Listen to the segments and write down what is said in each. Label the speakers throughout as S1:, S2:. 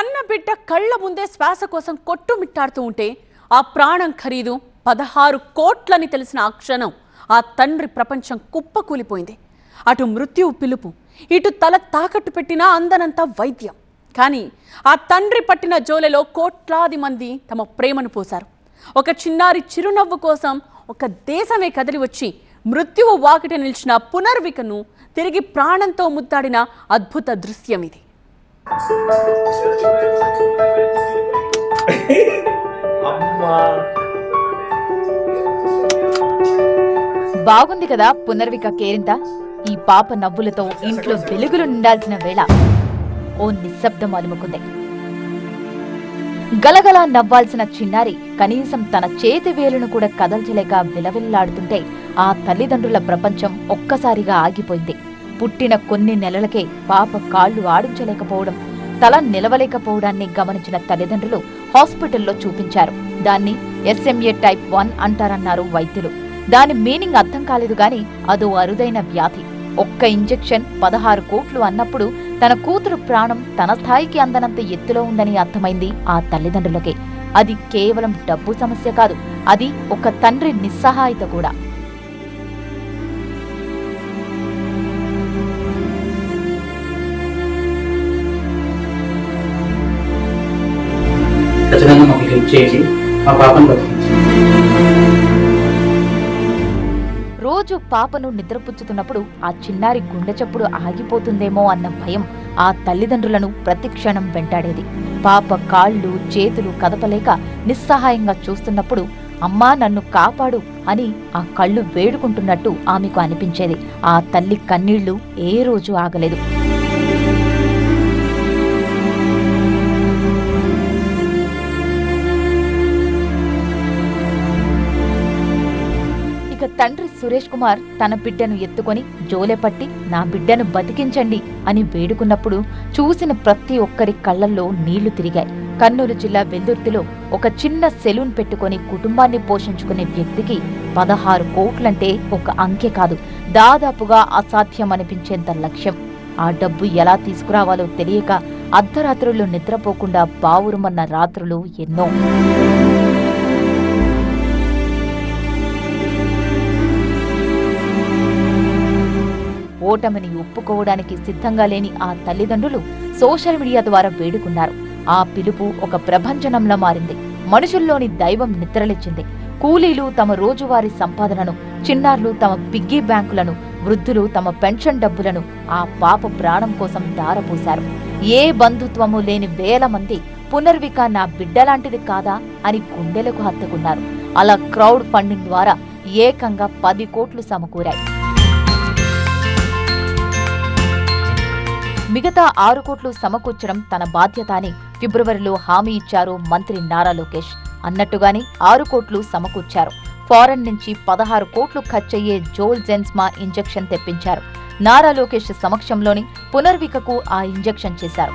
S1: కన్న బిడ్డ కళ్ళ ముందే శ్వాస కోసం కొట్టుమిట్టాడుతూ ఉంటే ఆ ప్రాణం ఖరీదు 16 కోట్లని తెలిసిన ఆ క్షణం ఆ తండ్రి ప్రపంచం కుప్పకూలిపోయింది. అటు మృత్యువు పిలుపు, ఇటు తల తాకట్టు పెట్టినా అందనంత వైద్యం. కానీ ఆ తండ్రి పట్టిన జోలెలో కోట్లాది మంది తమ ప్రేమను పోశారు. ఒక చిన్నారి చిరునవ్వు కోసం ఒక దేశమే కదిలి వచ్చి మృత్యువు వాకిట నిలిచిన పునర్వికను తిరిగి ప్రాణంతో ముద్దాడిన అద్భుత దృశ్యం ఇది.
S2: బాగుంది కదా పునర్విక కేరింత. ఈ పాప నవ్వులతో ఇంట్లో వెలుగులు నిండాల్సిన వేళ ఓ నిశ్శబ్దం అలుముకుంది. గలగలా నవ్వాల్సిన చిన్నారి కనీసం తన చేతి వేలును కూడా కదల్చలేక విలవిల్లాడుతుంటే ఆ తల్లిదండ్రుల ప్రపంచం ఒక్కసారిగా ఆగిపోయింది. పుట్టిన కొన్ని నెలలకే పాప కాళ్లు ఆడించలేకపోవడం, తల నిలవలేకపోవడాన్ని గమనించిన తల్లిదండ్రులు హాస్పిటల్లో చూపించారు. దాన్ని SMA టైప్ 1 అంటారన్నారు వైద్యులు. దాని మీనింగ్ అర్థం కాలేదు గాని అదో అరుదైన వ్యాధి. ఒక్క ఇంజెక్షన్ 16 కోట్లు అన్నప్పుడు తన కూతురు ప్రాణం తన స్థాయికి అందనంత ఎత్తులో ఉందని అర్థమైంది ఆ తల్లిదండ్రులకే. అది కేవలం డబ్బు సమస్య కాదు, అది ఒక తండ్రి నిస్సహాయత కూడా. రోజు పాపను నిద్రపుచ్చుతున్నప్పుడు ఆ చిన్నారి గుండె చప్పుడు ఆగిపోతుందేమో అన్న భయం ఆ తల్లిదండ్రులను ప్రతిక్షణం వెంటాడేది. పాప కాళ్ళు చేతులు కదపలేక నిస్సహాయంగా చూస్తున్నప్పుడు అమ్మా నన్ను కాపాడు అని ఆ కళ్ళు వేడుకుంటున్నట్టు ఆమెకు అనిపించేది. ఆ తల్లి కన్నీళ్లు ఏ రోజు ఆగలేదు. తండ్రి సురేష్ కుమార్ తన బిడ్డను ఎత్తుకొని జోలెపట్టి నా బిడ్డను బతికించండి అని వేడుకున్నప్పుడు చూసిన ప్రతి ఒక్కరి కళ్లల్లో నీళ్లు తిరిగాయి. కర్నూలు జిల్లా వెల్దుర్తిలో ఒక చిన్న సెలూన్ పెట్టుకుని కుటుంబాన్ని పోషించుకునే వ్యక్తికి 16 కోట్లంటే ఒక అంకె కాదు, దాదాపుగా అసాధ్యమనిపించేంత లక్ష్యం. ఆ డబ్బు ఎలా తీసుకురావాలో తెలియక అర్ధరాత్రులు నిద్రపోకుండా బావురుమన్న రాత్రులు ఎన్నో. ఓటమిని ఒప్పుకోవడానికి సిద్ధంగా లేని ఆ తల్లిదండ్రులు సోషల్ మీడియా ద్వారా వేడుకున్నారు. ఆ పిలుపు ఒక ప్రభంజనంలా మారింది. మనుషుల్లోని దైవం నిద్రలేచింది. కూలీలు తమ రోజువారీ సంపాదనను, చిన్నారులు తమ పిగ్గీ బ్యాంకులను, వృద్ధులు తమ పెన్షన్ డబ్బులను ఆ పాప ప్రాణం కోసం దారపోశారు. ఏ బంధుత్వము లేని వేల మంది పునర్విక నా బిడ్డలాంటిది కాదా అని గుండెలకు హత్తుకున్నారు. అలా క్రౌడ్ ఫండింగ్ ద్వారా ఏకంగా 10 కోట్లు సమకూరాయి. మిగతా 6 కోట్లు సమకూర్చడం తన బాధ్యత అని ఫిబ్రవరిలో హామీ ఇచ్చారు మంత్రి నారా లోకేష్. అన్నట్టుగానే 6 కోట్లు సమకూర్చారు. ఫారెన్ నుంచి 16 కోట్లు ఖర్చయ్యే జోల్ జెన్స్మా ఇంజెక్షన్ తెప్పించారు. నారా లోకేష్ సమక్షంలోని పునర్వికకు ఆ ఇంజెక్షన్ చేశారు.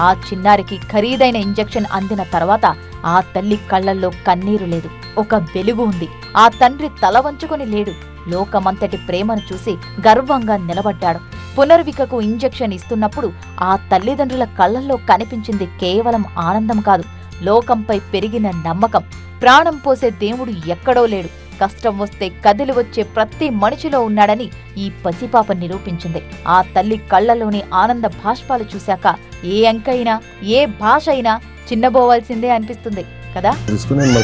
S2: ఆ చిన్నారికి ఖరీదైన ఇంజెక్షన్ అందిన తర్వాత ఆ తల్లి కళ్లల్లో కన్నీరు లేదు, ఒక వెలుగు ఉంది. ఆ తండ్రి తల వంచుకొని లేడు, లోకమంతటి ప్రేమను చూసి గర్వంగా నిలబడ్డాడు. పునర్వికకు ఇంజెక్షన్ ఇస్తున్నప్పుడు ఆ తల్లిదండ్రుల కళ్లల్లో కనిపించింది కేవలం ఆనందం కాదు, లోకంపై పెరిగిన నమ్మకం. ప్రాణం పోసే దేవుడు ఎక్కడో లేడు, కష్టం వస్తే కదిలి వచ్చే ప్రతి మనిషిలో ఉన్నాడని ఈ పసిపాప నిరూపించింది. ఆ తల్లి కళ్లలోని ఆనంద భాష్పాలు చూశాక ఏ అంకైనా ఏ భాష అయినా చిన్నబోవాల్సిందే అనిపిస్తుంది కదా.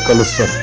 S3: కలుస్తాను.